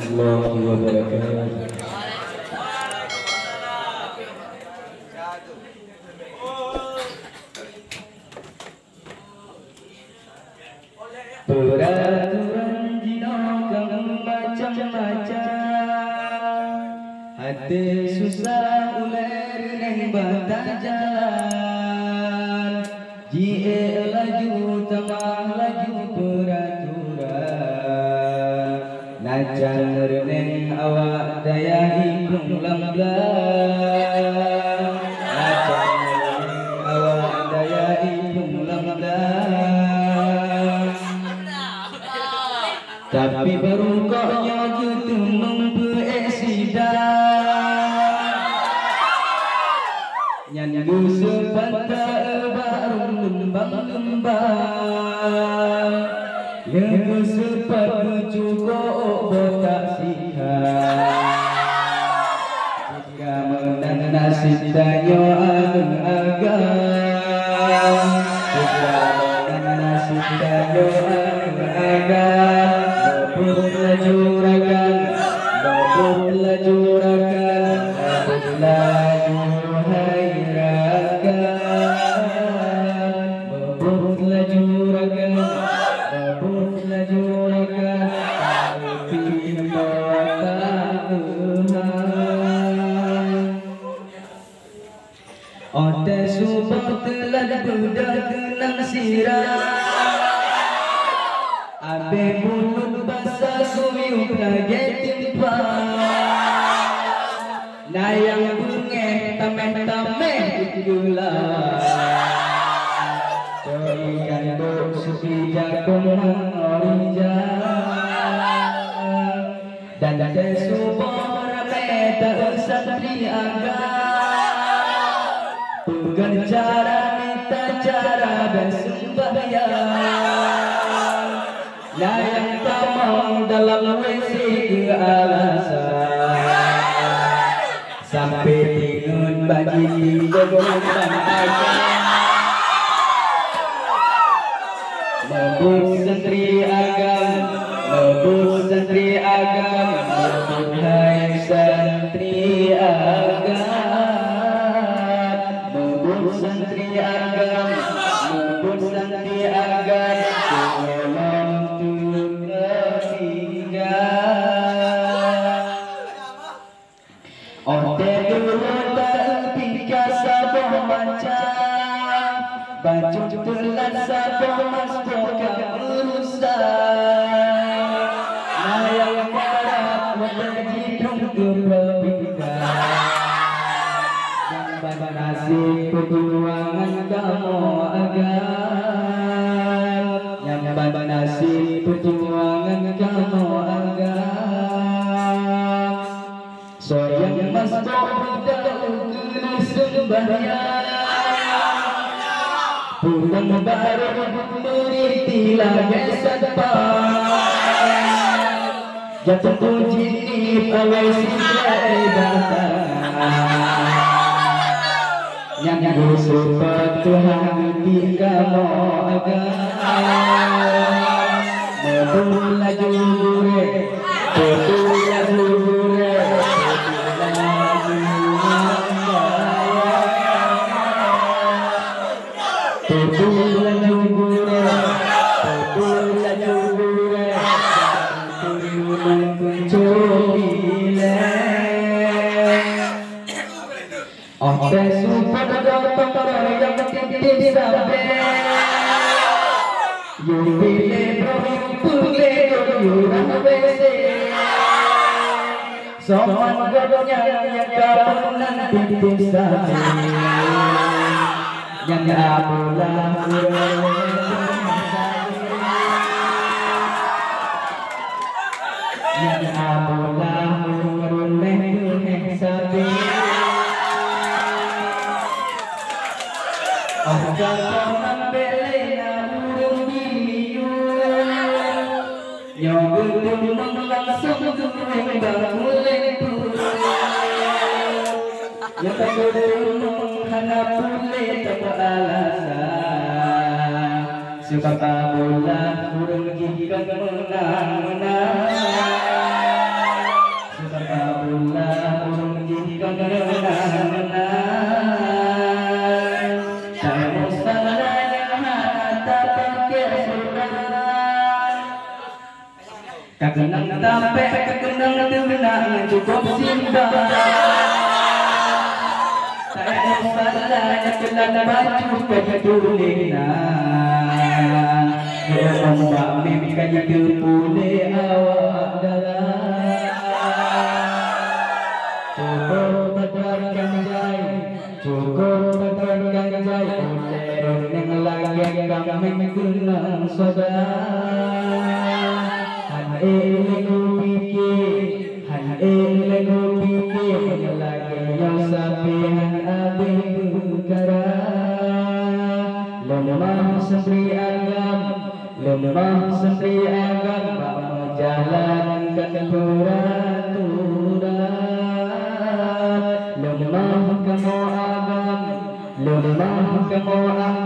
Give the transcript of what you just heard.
warahmatullahi wabarakatuh. Peraturan dino kamu macam-macam, hati susah ular neng batang jalan. Jie laju tamah laju peraturan, najan neng awak daya hitung lamlang. Najan neng awak daya hitung lamlang. Tapi baru koknya gitu mempeesidang nyanyi sepata baru lembang-lembang yang sepatu cukup botak sihat jika menang nasib danyo ageng-ageng jika menang nasib danyo ageng-ageng juragan, bawa juragan, bawa hai ragan, bawa juragan, bawa juragan, tapi ote subah telah budak kenang sirah. Abe mulut basah suyuk lagi timpa, nayang bunge tameh-tameh gula, coy ganduk supi jagung orija, dan desubor meta satri agak, bukan cara minta cara bersembahyang. Yang tamang dalam WC ke alasan sampai tingun bagi dengan agak membus santri agam, membus santri agam, membus hai santri agam, membus santri agam, membus santri agam. Baju telan sabah mas boga urusan nayang marah wajah hidung kebabingan dan nasib perjuangan kamu agar yang nasib perjuangan kamu agar soyang mas boga urusan sembahyang pulang baru meniti lagi sepan jatuh puji awal sinai datang yang bersumpah Tuhan di kamu agar memula jure memula jure soman gadnya yang kapunan titis sabi yang abulah yang abulah muruneh sabi kapunan belena urung biliun nyogul langsung tuwing bangulen yang kagudul menghanap boleh tak alasan sebab kabulah urung gikan menang-menang sampai kenang-kenang cukup simpan. Saya salahnya kelan baju kedulina. Ombak mimpikan kepule awak dalam. Cukup tebarkan jai, cukup tebarkan jai. Ulen yang lagi kami kenang saudara. Lego pikir, lego pikir, lagi yang sapihan abis perkara. Lemah sempri agam, lemah sempri agam, bawa jalan ke lemah kamu agam, lemah kamu agam.